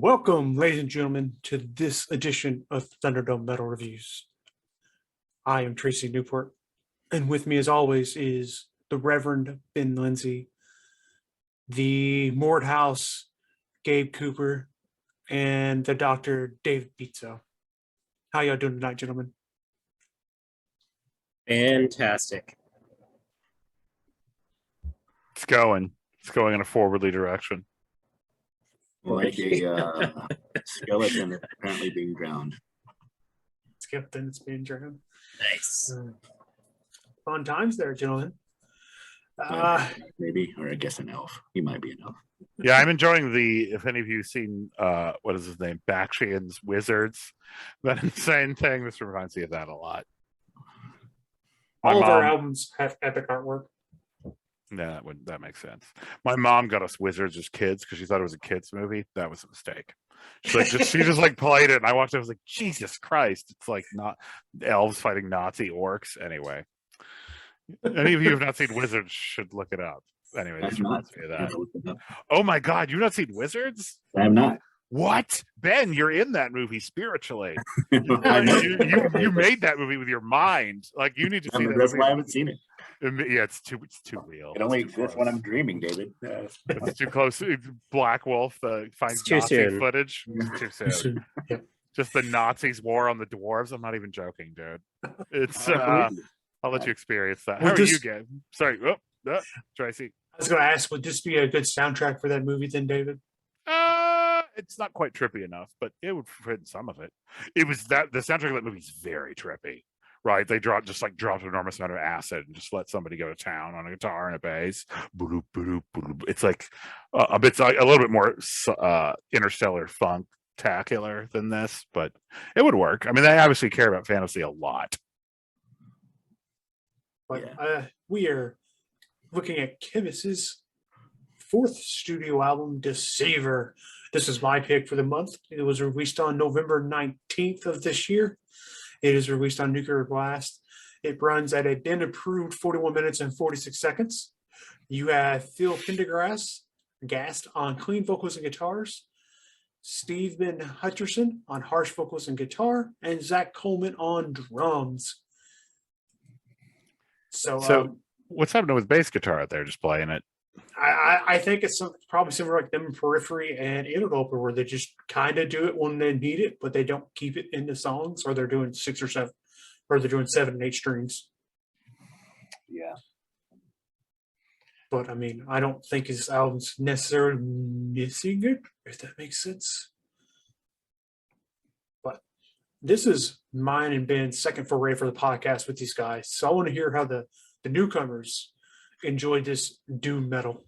Welcome, ladies and gentlemen, to this edition of Thunderdome Metal Reviews. I am Tracey Newport, and with me, as always, is the Reverend Ben Lindsay, the Mordhouse Gabe Cooper, and the Dr. David Pizzo. How y'all doing tonight, gentlemen? Fantastic. It's going. It's going in a forwardly direction. Like a skeleton apparently being drowned. Skeleton that's being drowned. Nice. Fun times there, gentlemen. Maybe, or I guess an elf. He might be an elf. Yeah, I'm enjoying if any of you seen what is his name? Bakshian's Wizards. That insane thing. This reminds me of that a lot. All of our albums have epic artwork. Yeah, that makes sense. My mom got us Wizards as kids because she thought it was a kids movie. That was a mistake. She just like played it, and I watched it. I was like, Jesus Christ! It's like not elves fighting Nazi orcs. Anyway, any of you who have not seen Wizards should look it up. Anyway, this reminds me of that. Oh my God, you've not seen Wizards? I have not. What? Ben, you're in that movie spiritually. You made that movie with your mind. Like, you need to see that. That's why I haven't seen it. Yeah, it's too real. It only exists when I'm dreaming, David. It's too close. Black Wolf finds Nazi footage. It's too soon. Yeah. Just the Nazis' war on the dwarves. I'm not even joking, dude. It's I'll let you experience that. How are you, Gabe? Sorry, Tracey. I was going to ask, would this be a good soundtrack for that movie then, David? It's not quite trippy enough, but it would fit some of it. It was that the soundtrack of that movie is very trippy, right? They dropped an enormous amount of acid and just let somebody go to town on a guitar and a bass. It's like a little bit more interstellar funk-tacular than this, but it would work. I mean, they obviously care about fantasy a lot. But we are looking at Khemmis' fourth studio album, Deceiver. This is my pick for the month. It was released on November 19th of this year. It is released on Nuclear Blast. It runs at a Ben-approved 41 minutes and 46 seconds. You have Phil Pendergrass gassed on clean vocals and guitars, Stephen Hutcherson on harsh vocals and guitar, and Zach Coleman on drums. So what's happening with bass guitar out there? Just playing it. I think it's probably similar like them in Periphery and Interloper, where they just kind of do it when they need it, but they don't keep it in the songs, or they're doing 6 or 7, or they're doing 7 and 8 strings. Yeah. But I mean, I don't think his album's necessarily missing it, if that makes sense. But this is mine and Ben's second foray for the podcast with these guys, so I want to hear how the newcomers enjoyed this doom metal.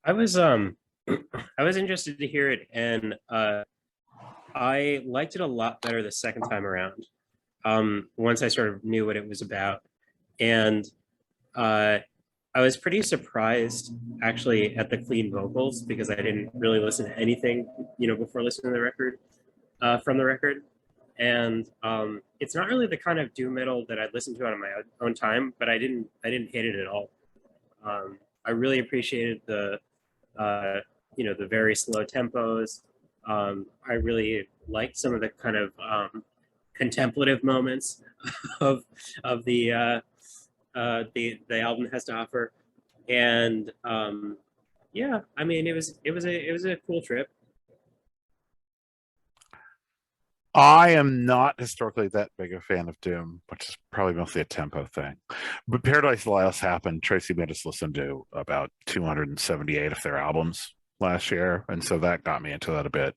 I was interested to hear it, and I liked it a lot better the second time around. Once I sort of knew what it was about, and I was pretty surprised actually at the clean vocals, because I didn't really listen to anything, before listening to the record, from the record. And it's not really the kind of doom metal that I'd listen to on my own time, but I didn't hate it at all. I really appreciated the very slow tempos. I really liked some of the kind of contemplative moments of the album has to offer. And yeah, I mean, it was a cool trip. I am not historically that big a fan of doom, which is probably mostly a tempo thing. But Paradise Lost happened. Tracey made us listen to about 278 of their albums last year, and so that got me into that a bit.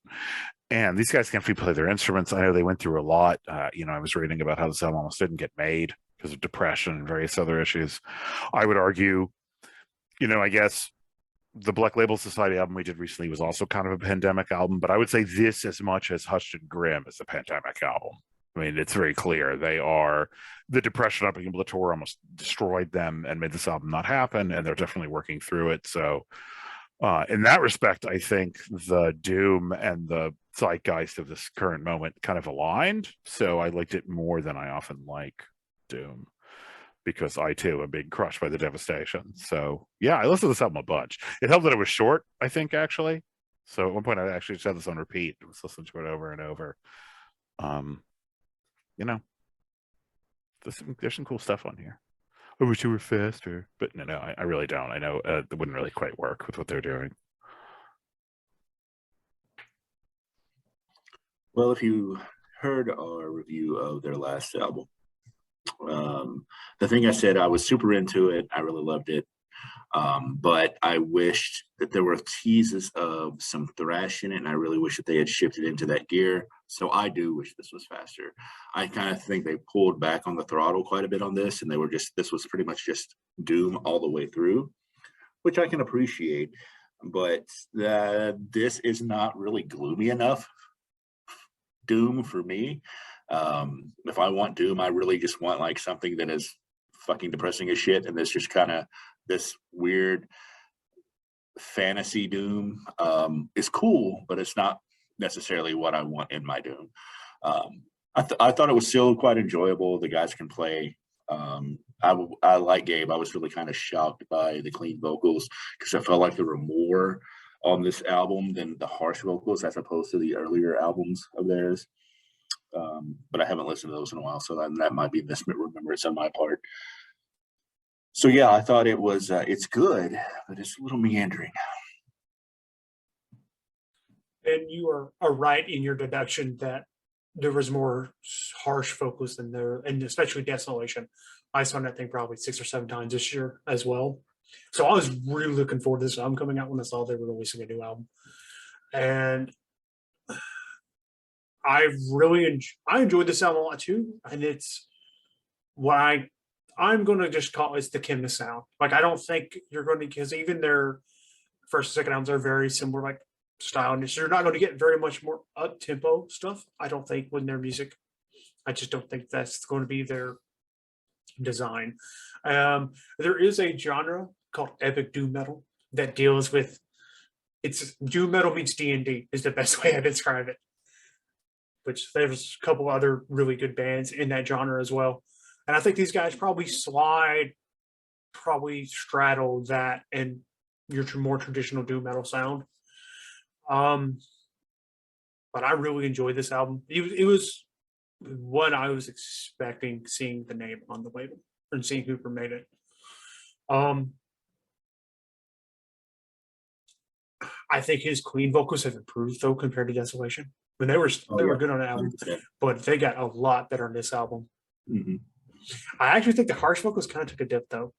And these guys can play their instruments. I know they went through a lot. I was reading about how this album almost didn't get made because of depression and various other issues. I would argue, I guess the Black Label Society album we did recently was also kind of a pandemic album, but I would say this as much as Hushed and Grim is a pandemic album. I mean, it's very clear the depression up in the tour almost destroyed them and made this album not happen, and they're definitely working through it. So in that respect, I think the doom and the zeitgeist of this current moment kind of aligned. So I liked it more than I often like doom, because I too am being crushed by the devastation. So yeah, I listened to this album a bunch. It helped that it was short, I think, actually. So at one point, I actually just had this on repeat. I was listening to it over and over. You know, there's some cool stuff on here. I wish you were faster, but no, I really don't. I know it wouldn't really quite work with what they're doing. Well, if you heard our review of their last album, the thing I said, I was super into it. I really loved it. But I wished that there were teases of some thrash in it, and I really wish that they had shifted into that gear. So I do wish this was faster. I kind of think they pulled back on the throttle quite a bit on this, and this was pretty much just doom all the way through, which I can appreciate. But this is not really gloomy enough doom for me. If I want doom, I really just want like something that is fucking depressing as shit, and this just kind of this weird fantasy doom is cool, but it's not necessarily what I want in my doom. I thought it was still quite enjoyable. The guys can play. I like Gabe. I was really kind of shocked by the clean vocals because I felt like there were more on this album than the harsh vocals as opposed to the earlier albums of theirs. But I haven't listened to those in a while, so that might be misremembrance on my part. So yeah, I thought it was it's good, but it's a little meandering. And you are right in your deduction that there was more harsh vocals than there, and especially Desolation. I saw that thing probably 6 or 7 times this year as well. So I was really looking forward to this album coming out when I saw they were releasing a new album. And I really I enjoyed this album a lot too. And it's what I'm going to just call it the Khemmis sound. Like, I don't think you're going to, because even their first and second albums are very similar, like style. And so you're not going to get very much more up tempo stuff, I don't think, with their music. I just don't think that's going to be their design. There is a genre called epic doom metal that deals with, it's doom metal meets D&D is the best way I describe it. Which there's a couple other really good bands in that genre as well. And I think these guys probably straddle that and your more traditional doom metal sound. But I really enjoyed this album. It was what I was expecting, seeing the name on the label and seeing who made it. I think his clean vocals have improved though compared to Desolation. When they were good on the album, 100%. but they got a lot better on this album. Mm-hmm. I actually think the harsh vocals kind of took a dip though.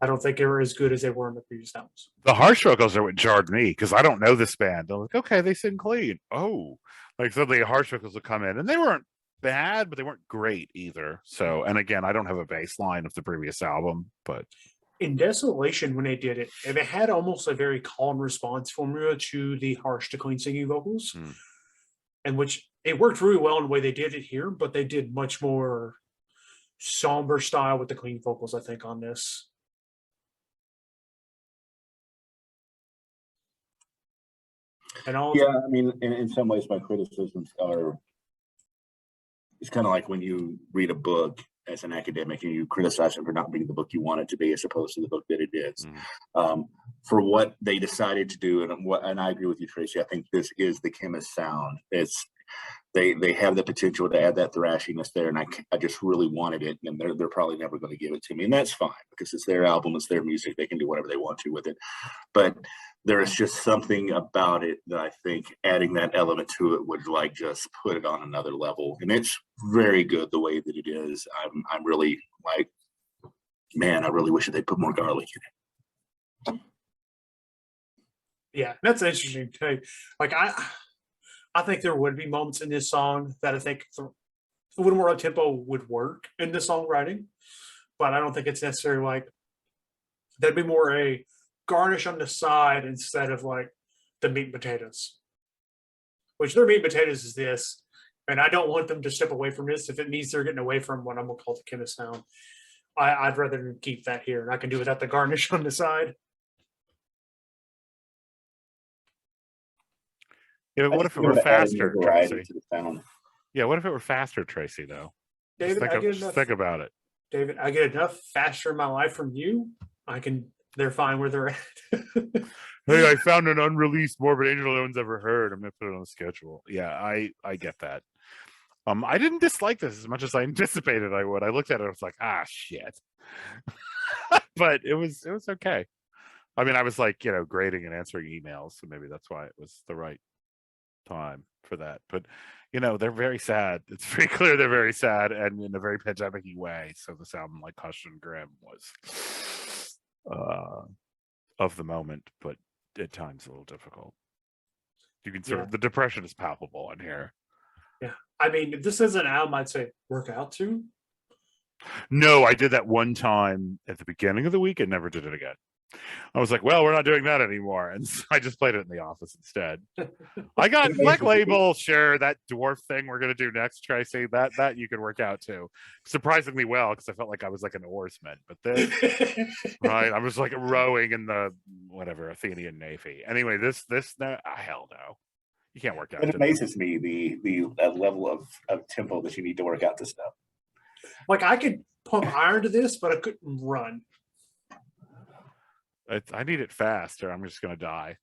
I don't think they were as good as they were in the previous albums. The harsh vocals are what jarred me because I don't know this band. I'm like, okay, they sing clean. Oh, like suddenly harsh vocals would come in, and they weren't bad, but they weren't great either. So, and again, I don't have a baseline of the previous album, but in Desolation, when they did it, they had almost a very call and response formula to the harsh to clean singing vocals, and which it worked really well in the way they did it here, but they did much more somber style with the clean vocals, I think, on this. And all Yeah, I mean, in some ways, my criticisms are. It's kind of like when you read a book as an academic and you criticize it for not being the book you want it to be, as opposed to the book that it is. For what they decided to do, and I agree with you, Tracey. I think this is the Khemmis sound. They have the potential to add that thrashiness there, and I just really wanted it, and they're probably never going to give it to me, and that's fine because it's their album, it's their music, they can do whatever they want to with it. But there is just something about it that I think adding that element to it would like just put it on another level, and it's very good the way that it is. I'm really like, man, I really wish that they put more garlic in it. Yeah, that's interesting too. Like I think there would be moments in this song that I think a little more up tempo would work in the songwriting, but I don't think it's necessarily like that'd be more a garnish on the side instead of like the meat and potatoes. Which their meat and potatoes is this, and I don't want them to step away from this if it means they're getting away from what I'm gonna call the Khemmis sound. I'd rather keep that here, and I can do without the garnish on the side. yeah. But what if it were faster, Tracey? Sound. Yeah, what if it were faster, Tracey? Though, David, just think about it. David, I get enough faster in my life from you. They're fine where they're at. Hey, I found an unreleased Morbid Angel no one's ever heard. I'm gonna put it on the schedule. Yeah, I get that. I didn't dislike this as much as I anticipated I would. I looked at it, I was like, ah, shit. But it was okay. I mean, I was like, grading and answering emails, so maybe that's why it was the right time for that. But they're very sad. It's very clear they're very sad and in a very pandemic-y way. So this album, like Hush and Grim, was of the moment, but at times a little difficult. You can sort of the depression is palpable in here. Yeah. I mean, if this is an album, I'd say work out to. No, I did that one time at the beginning of the week and never did it again. I was like, well, we're not doing that anymore. And so I just played it in the office instead. I got Black Label, sure, that dwarf thing we're going to do next, Tracey, that you could work out too. Surprisingly well, because I felt like I was like an oarsman. But this, right, I was like rowing in the, whatever, Athenian Navy. Anyway, this no, hell no. You can't work out. It amazes me the level of tempo that you need to work out this stuff. Like, I could pump iron to this, but I couldn't run. I need it fast or I'm just going to die.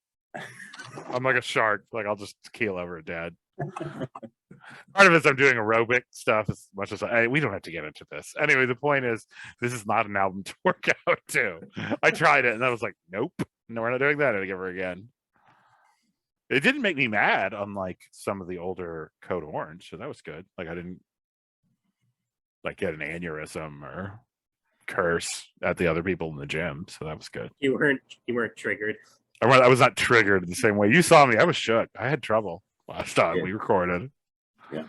I'm like a shark. Like, I'll just keel over dead. Part of it is I'm doing aerobic stuff as much as we don't have to get into this. Anyway, the point is, this is not an album to work out to. I tried it and I was like, nope, no, we're not doing that ever again. It didn't make me mad, unlike some of the older Code Orange, so that was good. Like, I didn't like get an aneurysm or curse at the other people in the gym, so that was good. You weren't triggered. I was not triggered in the same way. You saw me. I was shook. I had trouble last time we recorded. Yeah.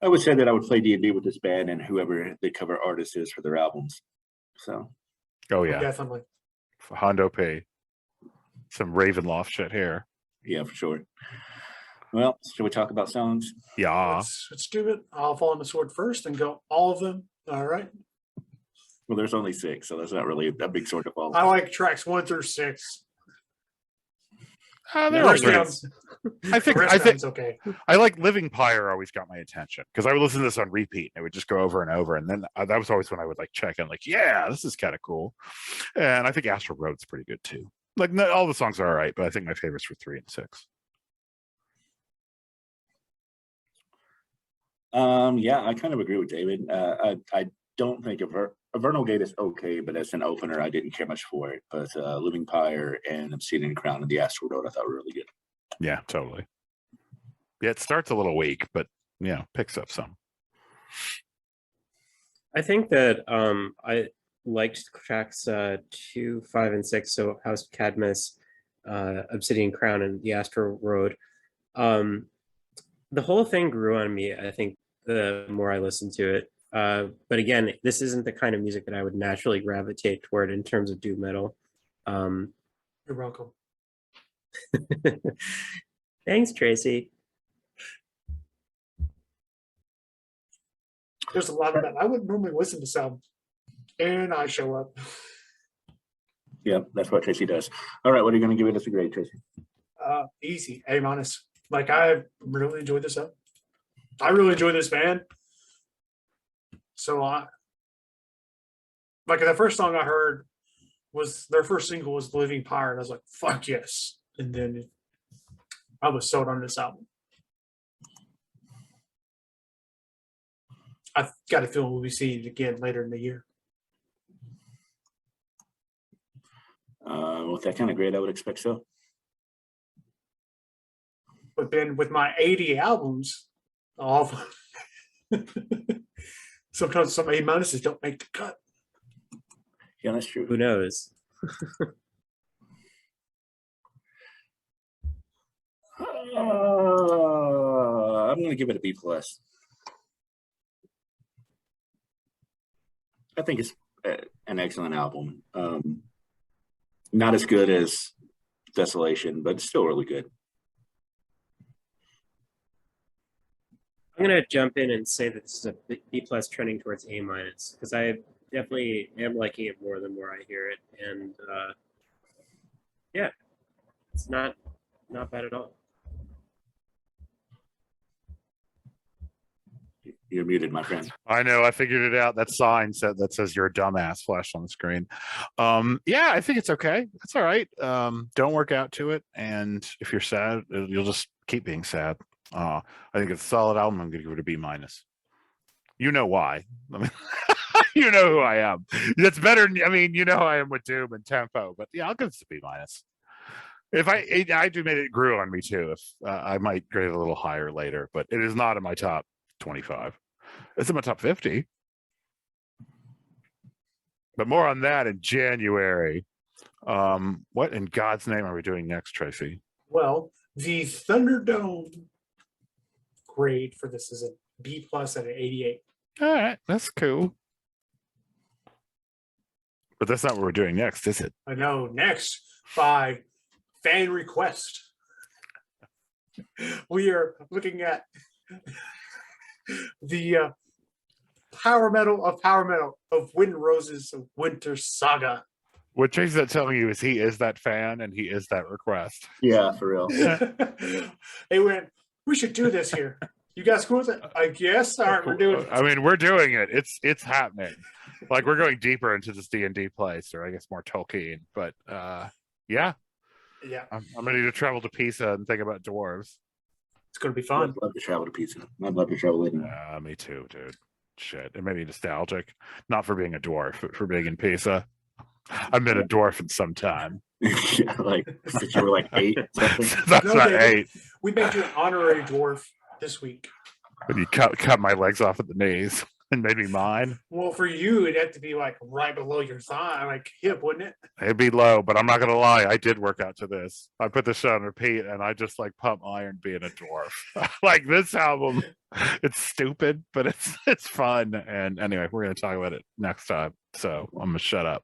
I would say that I would play D&D with this band and whoever the cover artist is for their albums. So. Oh yeah, Definitely. Hondo P. Some Ravenloft shit here. Yeah, for sure. Well, should we talk about songs? Yeah. Let's do it. I'll fall on the sword first and go all of them. All right. Well, there's only 6, so that's not really a big sword to fall. I like tracks 1 through 6. They're all great. I think okay. I like Living Pyre always got my attention because I would listen to this on repeat and it would just go over and over, and then that was always when I would like check in, like, yeah, this is kind of cool. And I think Astral Road's pretty good too. Like, not all the songs are all right, but I think my favorites were 3 and 6. Yeah, I kind of agree with David. I don't think Vernal Gate is okay, but as an opener, I didn't care much for it. But Living Pyre and Obsidian Crown and the Astral Road, I thought were really good. Yeah, totally. Yeah, it starts a little weak, but picks up some. I think that I liked tracks 2, 5, and 6. So House of Cadmus, Obsidian Crown, and the Astral Road. The whole thing grew on me, I think, the more I listened to it. But again, this isn't the kind of music that I would naturally gravitate toward in terms of doom metal. You're welcome. Thanks, Tracey. There's a lot of that. I wouldn't normally listen to some, and I show up. Yeah, that's what Tracey does. All right, what are you going to give it as a grade, Tracey? Easy, A-. Like, I really enjoyed this up. I really enjoy this band. So like, the first song I heard was their first single was Living Pyre, and I was like, fuck yes. And then I was sold on this album. I've got a feeling we'll be seeing it again later in the year. With that kind of grade, I would expect so. But then with my 80 albums, all of sometimes some A- don't make the cut. Yeah, that's true. Who knows? I'm going to give it a B+. I think it's an excellent album. Not as good as Desolation, but it's still really good. I'm going to jump in and say that this is a B+ trending towards A- because I definitely am liking it more the more I hear it. And yeah, it's not bad at all. You're muted, my friend. I know, I figured it out. That sign that says you're a dumbass flashed on the screen. Yeah, I think it's okay. It's all right. Don't work out to it. And if you're sad, you'll just keep being sad. I think it's a solid album. I'm gonna give it a B minus. You know why. I mean, you know who I am. That's better. I mean, you know who I am with Doom and Tempo, but yeah, I'll give this a B minus. If I do admit it grew on me too. If I might grade it a little higher later, but it is not in my top 25. It's in my top 50. But more on that in January. What in God's name are we doing next, Tracy? Well, the Thunderdome grade for this is a B plus at an 88. All right, that's cool. But that's not what we're doing next, is it? I know. Next, by fan request, we are looking at the power metal of Wind Roses of Winter Saga. What Tracy's not telling you is he is that fan and he is that request. Yeah, for real. They went, we should do this here. You guys cool with it? I guess. All right, we're doing it. I mean, we're doing it. It's happening. Like we're going deeper into this D&D place, or I guess more Tolkien. But yeah, I'm ready to travel to Pisa and think about dwarves. It's going to be I'd fun. love to travel to Pisa. I'd love to travel in. Me too, dude. Shit, it made me nostalgic, not for being a dwarf, but for being in Pisa. I've been a dwarf in some time. Yeah, like since you were like 8 or something. That's No, not David. 8. We made you an honorary dwarf this week. But you cut my legs off at the knees and made me mine. Well, for you, it'd have to be like right below your thigh, like hip, wouldn't it? It'd be low, but I'm not gonna lie. I did work out to this. I put this show on repeat, and I just like pump iron being a dwarf. Like this album, it's stupid, but it's fun. And anyway, we're gonna talk about it next time. So I'm gonna shut up.